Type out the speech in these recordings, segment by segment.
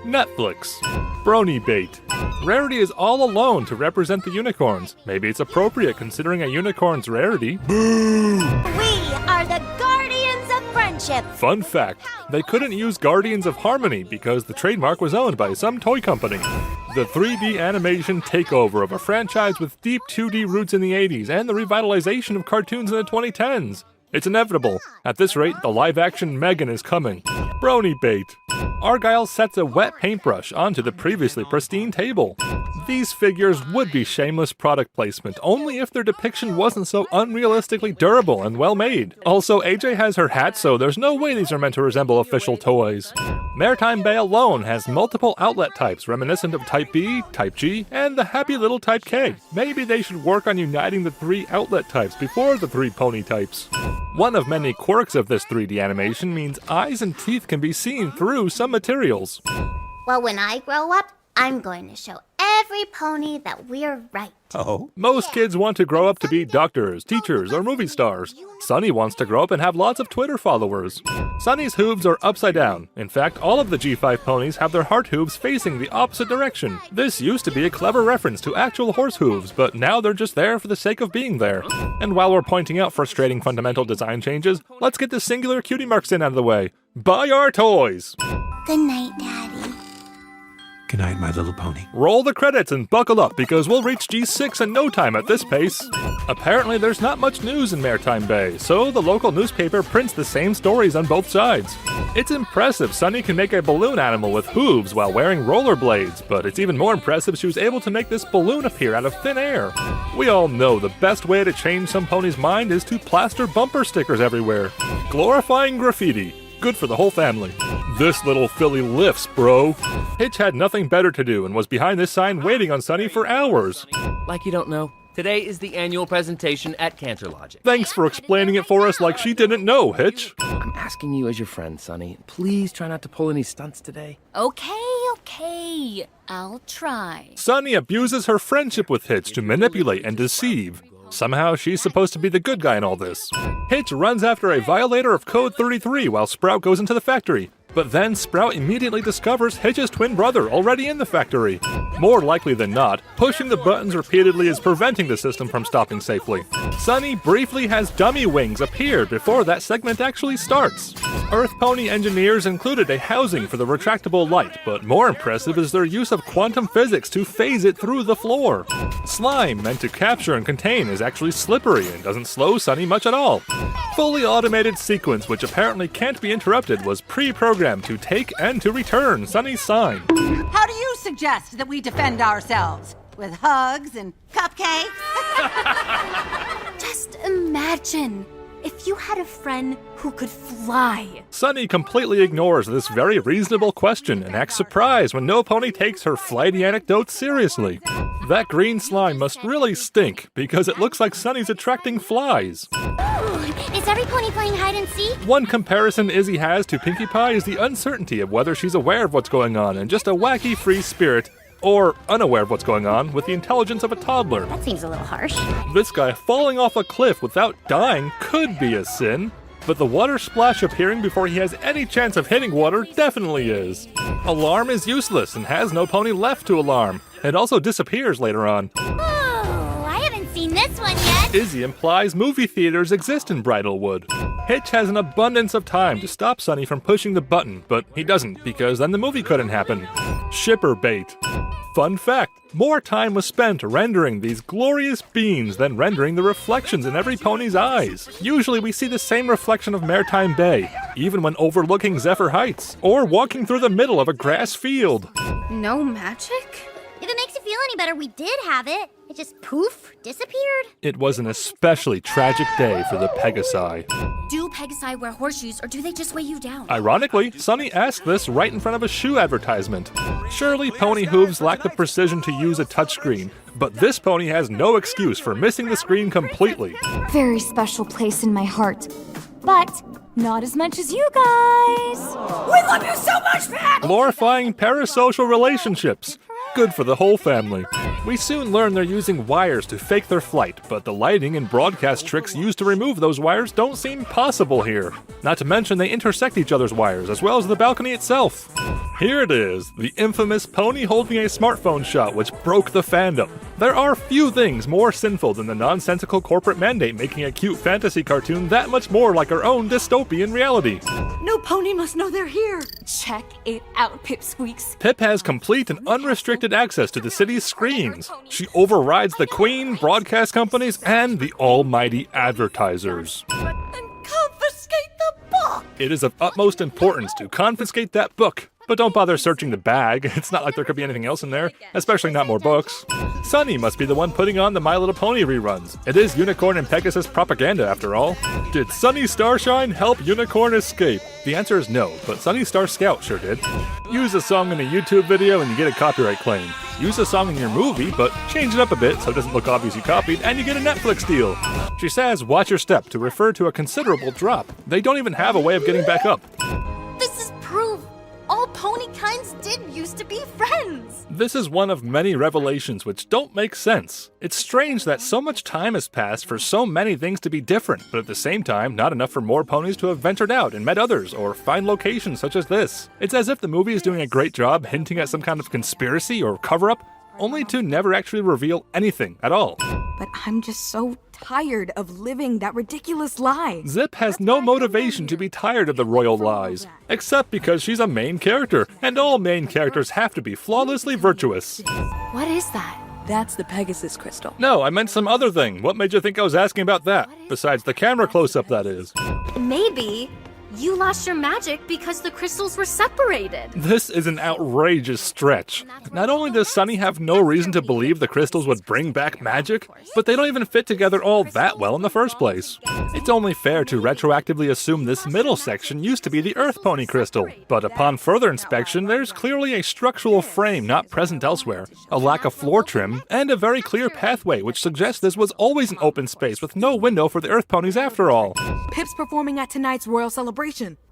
Netflix. Brony bait. Rarity is all alone to represent the unicorns. Maybe it's appropriate considering a unicorn's rarity. We are the guardians of friendship. Fun fact, they couldn't use Guardians of Harmony because the trademark was owned by some toy company. The 3D animation takeover of a franchise with deep 2D roots in the 80s and the revitalization of cartoons in the 2010s. It's inevitable. At this rate, the live-action Megan is coming. Brony bait. Argyle sets a wet paintbrush onto the previously pristine table. These figures would be shameless product placement, only if their depiction wasn't so unrealistically durable and well-made. Also, AJ has her hat, so there's no way these are meant to resemble official toys. Maritime Bay alone has multiple outlet types reminiscent of Type B, Type G, and the happy little Type K. Maybe they should work on uniting the 3 outlet types before the 3 pony types. One of many quirks of this 3D animation means eyes and teeth can be seen through some materials. Well, when I grow up, I'm going to show every pony that we're right. Oh. Most kids want to grow up to be doctors, teachers, or movie stars. Sunny wants to grow up and have lots of Twitter followers. Sunny's hooves are upside down. In fact, all of the G5 ponies have their heart hooves facing the opposite direction. This used to be a clever reference to actual horse hooves, but now they're just there for the sake of being there. And while we're pointing out frustrating fundamental design changes, let's get the singular cutie mark sin out of the way. Buy our toys! Good night, Daddy. Good night, my little pony. Roll the credits and buckle up because we'll reach G6 in no time at this pace. Apparently there's not much news in Maritime Bay, so the local newspaper prints the same stories on both sides. It's impressive Sunny can make a balloon animal with hooves while wearing rollerblades, but it's even more impressive she was able to make this balloon appear out of thin air. We all know the best way to change some pony's mind is to plaster bumper stickers everywhere. Glorifying graffiti. Good for the whole family. This little filly lifts, bro. Hitch had nothing better to do and was behind this sign waiting on Sunny for hours. Like you don't know, today is the annual presentation at Cantor Logic. Thanks for explaining it for us like she didn't know, Hitch. I'm asking you as your friend, Sonny. Please try not to pull any stunts today. Okay. I'll try. Sunny abuses her friendship with Hitch to manipulate and deceive. Somehow, she's supposed to be the good guy in all this. Hitch runs after a violator of Code 33 while Sprout goes into the factory. But then Sprout immediately discovers Hitch's twin brother already in the factory. More likely than not, pushing the buttons repeatedly is preventing the system from stopping safely. Sunny briefly has dummy wings appear before that segment actually starts. Earth Pony engineers included a housing for the retractable light, but more impressive is their use of quantum physics to phase it through the floor. Slime, meant to capture and contain, is actually slippery and doesn't slow Sunny much at all. Fully automated sequence, which apparently can't be interrupted, was pre-programmed to take and to return Sunny's sign. How do you suggest that we defend ourselves? With hugs and cupcakes? Just imagine if you had a friend who could fly. Sunny completely ignores this very reasonable question and acts surprised when no pony takes her flighty anecdotes seriously. That green slime must really stink because it looks like Sunny's attracting flies. Ooh, is every pony playing hide and seek? One comparison Izzy has to Pinkie Pie is the uncertainty of whether she's aware of what's going on and just a wacky free spirit, or unaware of what's going on with the intelligence of a toddler. That seems a little harsh. This guy falling off a cliff without dying could be a sin, but the water splash appearing before he has any chance of hitting water definitely is. Alarm is useless and has no pony left to alarm. It also disappears later on. Oh, I haven't seen this one yet. Izzy implies movie theaters exist in Bridalwood. Hitch has an abundance of time to stop Sunny from pushing the button, but he doesn't because then the movie couldn't happen. Shipper bait. Fun fact, more time was spent rendering these glorious beans than rendering the reflections in every pony's eyes. Usually we see the same reflection of Maritime Bay, even when overlooking Zephyr Heights, or walking through the middle of a grass field. No magic? If it makes you feel any better, we did have it. It just poof, disappeared. It was an especially tragic day for the Pegasi. Do Pegasi wear horseshoes or do they just weigh you down? Ironically, Sunny asked this right in front of a shoe advertisement. Surely pony hooves lack the precision to use a touchscreen, but this pony has no excuse for missing the screen completely. Very special place in my heart, but not as much as you guys. We love you so much, Pat! Glorifying parasocial relationships. good for the whole family. We soon learn they're using wires to fake their flight, but the lighting and broadcast tricks used to remove those wires don't seem possible here. Not to mention they intersect each other's wires, as well as the balcony itself. Here it is, the infamous pony holding a smartphone shot which broke the fandom. There are few things more sinful than the nonsensical corporate mandate making a cute fantasy cartoon that much more like our own dystopian reality. No pony must know they're here. Check it out, Pipsqueaks. Pip has complete and unrestricted access to the city's screens. She overrides the Queen, broadcast companies, and the almighty advertisers. And confiscate the book. It is of utmost importance to confiscate that book. But don't bother searching the bag, it's not like there could be anything else in there, especially not more books. Sunny must be the one putting on the My Little Pony reruns. It is Unicorn and Pegasus propaganda after all. Did Sunny Starshine help Unicorn escape? The answer is no, but Sunny Star Scout sure did. Use a song in a YouTube video and you get a copyright claim. Use a song in your movie, but change it up a bit so it doesn't look obvious you copied, and you get a Netflix deal. She says, watch your step, to refer to a considerable drop. They don't even have a way of getting back up. This is proof. All pony kinds did used to be friends. This is one of many revelations which don't make sense. It's strange that so much time has passed for so many things to be different, but at the same time, not enough for more ponies to have ventured out and met others, or find locations such as this. It's as if the movie is doing a great job hinting at some kind of conspiracy or cover-up, only to never actually reveal anything at all. But I'm just so tired of living that ridiculous lie. Zip has no motivation to be tired of the royal lies, except because she's a main character, and all main characters have to be flawlessly virtuous. What is that? That's the Pegasus crystal. No, I meant some other thing. What made you think I was asking about that? Besides the camera close-up, that is. Maybe you lost your magic because the crystals were separated. This is an outrageous stretch. Not only does Sunny have no reason to believe the crystals would bring back magic, but they don't even fit together all that well in the first place. It's only fair to retroactively assume this middle section used to be the Earth Pony crystal, but upon further inspection, there's clearly a structural frame not present elsewhere, a lack of floor trim, and a very clear pathway which suggests this was always an open space with no window for the Earth Ponies after all. Pip's performing at tonight's royal celebration.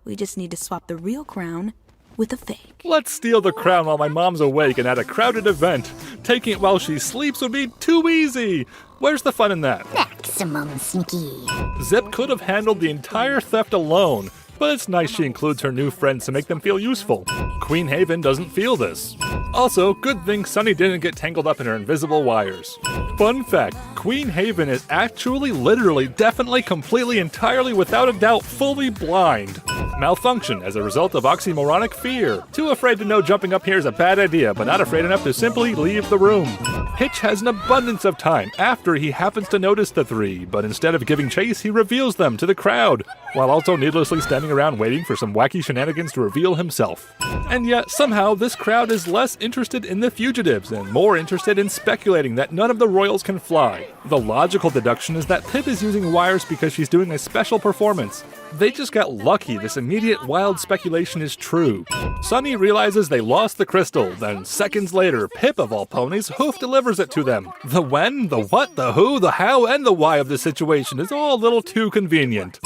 We just need to swap the real crown with a fake. Let's steal the crown while my mom's awake and at a crowded event. Taking it while she sleeps would be too easy. Where's the fun in that? Maximum sneaky. Zip could have handled the entire theft alone, but it's nice she includes her new friends to make them feel useful. Queen Haven doesn't feel this. Also, good thing Sunny didn't get tangled up in her invisible wires. Fun fact, Queen Haven is actually, literally, definitely, completely, entirely, without a doubt, fully blind. Malfunction as a result of oxymoronic fear. Too afraid to know jumping up here is a bad idea, but not afraid enough to simply leave the room. Hitch has an abundance of time after he happens to notice the three, but instead of giving chase, he reveals them to the crowd, while also needlessly standing around waiting for some wacky shenanigans to reveal himself. And yet, somehow, this crowd is less interested in the fugitives and more interested in speculating that none of the royals can fly. The logical deduction is that Pip is using wires because she's doing a special performance. They just got lucky this immediate wild speculation is true. Sunny realizes they lost the crystal, then seconds later, Pip of all ponies hoof delivers it to them. The when, the what, the who, the how, and the why of the situation is all a little too convenient.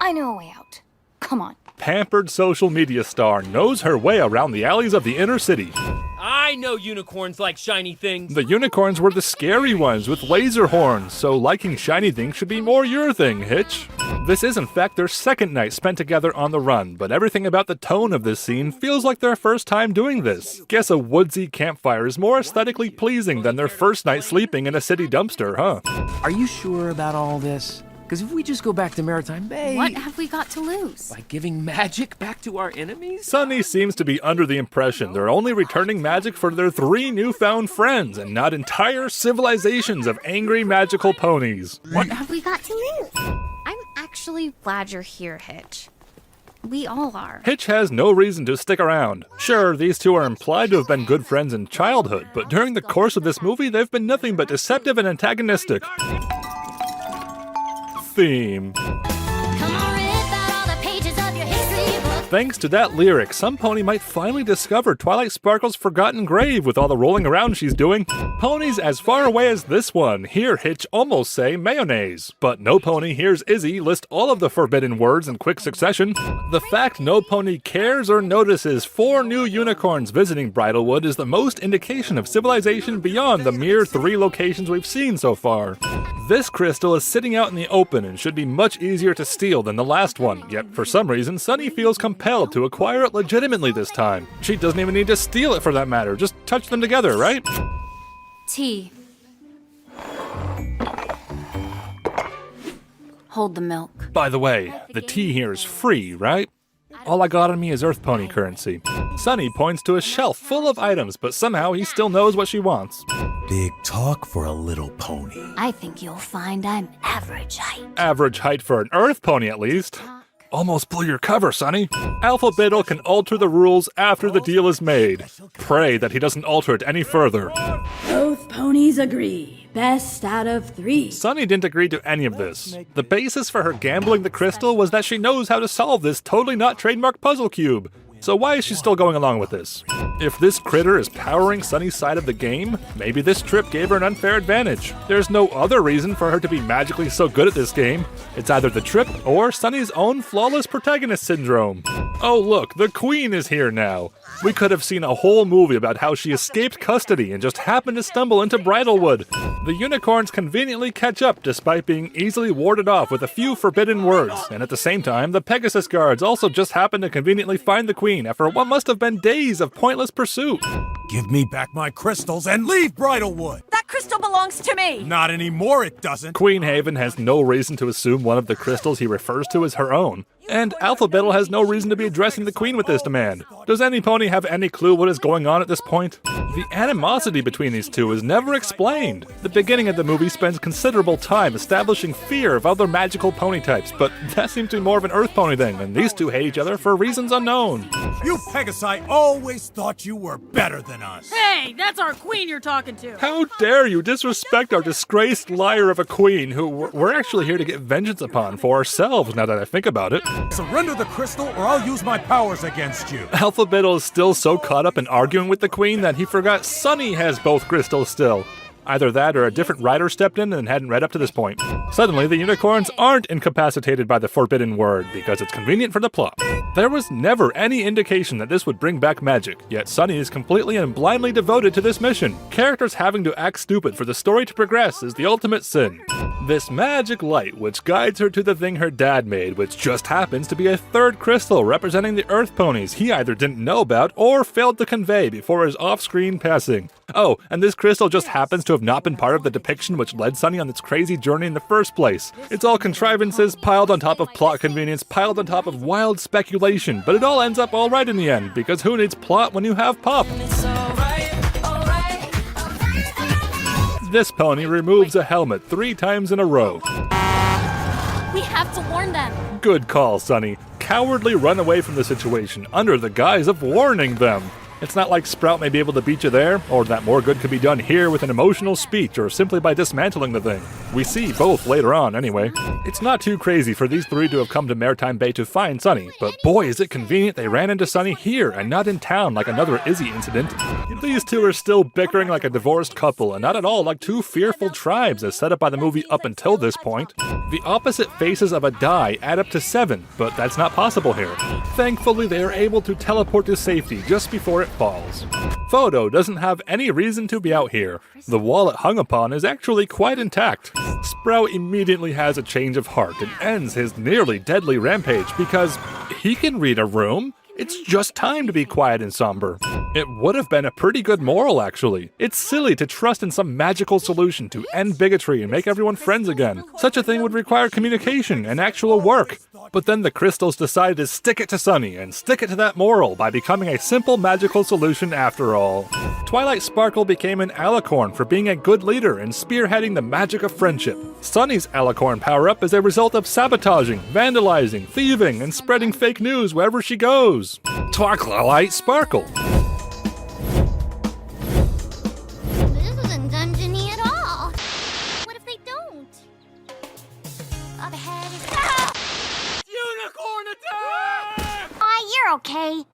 I know a way out. Come on. Pampered social media star knows her way around the alleys of the inner city. I know unicorns like shiny things. The unicorns were the scary ones with laser horns, so liking shiny things should be more your thing, Hitch. This is in fact their second night spent together on the run, but everything about the tone of this scene feels like their first time doing this. Guess a woodsy campfire is more aesthetically pleasing than their first night sleeping in a city dumpster, huh? Are you sure about all this? Because if we just go back to Maritime Bay... What have we got to lose? By giving magic back to our enemies? Sunny seems to be under the impression they're only returning magic for their three newfound friends and not entire civilizations of angry magical ponies. What have we got to lose? I'm actually glad you're here, Hitch. We all are. Hitch has no reason to stick around. Sure, these two are implied to have been good friends in childhood, but during the course of this movie, they've been nothing but deceptive and antagonistic. Theme. Come on, rip out all the pages of your history book. Thanks to that lyric, some pony might finally discover Twilight Sparkle's forgotten grave with all the rolling around she's doing. Ponies as far away as this one hear Hitch almost say mayonnaise, but no pony hears Izzy list all of the forbidden words in quick succession. The fact no pony cares or notices 4 new unicorns visiting Bridalwood is the most indication of civilization beyond the mere 3 locations we've seen so far. This crystal is sitting out in the open and should be much easier to steal than the last one, yet for some reason Sunny feels compelled to acquire it legitimately this time. She doesn't even need to steal it for that matter, just touch them together, right? Tea. Hold the milk. By the way, the tea here is free, right? All I got on me is Earth Pony currency. Sunny points to a shelf full of items, but somehow he still knows what she wants. Big talk for a little pony. I think you'll find I'm average height. Average height for an Earth Pony, at least. Almost blew your cover, Sunny. Alphabetal can alter the rules after the deal is made. Pray that he doesn't alter it any further. Both ponies agree. Best out of 3. Sunny didn't agree to any of this. The basis for her gambling the crystal was that she knows how to solve this totally not trademark puzzle cube. So why is she still going along with this? If this critter is powering Sunny's side of the game, maybe this trip gave her an unfair advantage. There's no other reason for her to be magically so good at this game. It's either the trip or Sunny's own flawless protagonist syndrome. Oh look, the queen is here now. We could have seen a whole movie about how she escaped custody and just happened to stumble into Bridalwood. The unicorns conveniently catch up despite being easily warded off with a few forbidden words, and at the same time, the Pegasus guards also just happen to conveniently find the queen after what must have been days of pointless pursuit. Give me back my crystals and leave Bridalwood! That crystal belongs to me! Not anymore, it doesn't! Queen Haven has no reason to assume one of the crystals he refers to is her own. And Alphabetal has no reason to be addressing the queen with this demand. Does any pony have any clue what is going on at this point? The animosity between these two is never explained. The beginning of the movie spends considerable time establishing fear of other magical pony types, but that seems to be more of an Earth Pony thing, and these two hate each other for reasons unknown. You Pegasi always thought you were better than us! Hey, that's our queen you're talking to. How dare you disrespect our disgraced liar of a queen who we're actually here to get vengeance upon for ourselves, now that I think about it. Surrender the crystal or I'll use my powers against you! Alphabetal is still so caught up in arguing with the queen that he forgot Sunny has both crystals still. Either that or a different writer stepped in and hadn't read up to this point. Suddenly, the unicorns aren't incapacitated by the forbidden word because it's convenient for the plot. There was never any indication that this would bring back magic, yet Sunny is completely and blindly devoted to this mission. Characters having to act stupid for the story to progress is the ultimate sin. This magic light which guides her to the thing her dad made, which just happens to be a third crystal representing the Earth Ponies he either didn't know about or failed to convey before his off-screen passing. Oh, and this crystal just happens to have not been part of the depiction which led Sunny on this crazy journey in the first place. It's all contrivances piled on top of plot convenience, piled on top of wild speculation, but it all ends up alright in the end, because who needs plot when you have pop? This pony removes a helmet 3 times in a row. We have to warn them. Good call, Sunny. Cowardly run away from the situation under the guise of warning them. It's not like Sprout may be able to beat you there, or that more good could be done here with an emotional speech or simply by dismantling the thing. We see both later on, anyway. It's not too crazy for these 3 to have come to Maritime Bay to find Sunny, but boy is it convenient they ran into Sunny here and not in town like another Izzy incident. These 2 are still bickering like a divorced couple and not at all like 2 fearful tribes as set up by the movie up until this point. The opposite faces of a die add up to 7, but that's not possible here. Thankfully, they are able to teleport to safety just before it falls. Photo doesn't have any reason to be out here. The wall it hung upon is actually quite intact. Sprout immediately has a change of heart and ends his nearly deadly rampage because he can read a room. It's just time to be quiet and somber. It would have been a pretty good moral, actually. It's silly to trust in some magical solution to end bigotry and make everyone friends again. Such a thing would require communication and actual work. But then the crystals decided to stick it to Sunny and stick it to that moral by becoming a simple magical solution after all. Twilight Sparkle became an alicorn for being a good leader and spearheading the magic of friendship. Sunny's alicorn power-up is a result of sabotaging, vandalizing, thieving, and spreading fake news wherever she goes. Twilight Sparkle. This isn't dungeony at all. What if they don't? Up ahead is... Unicorn attack! Aw, you're okay?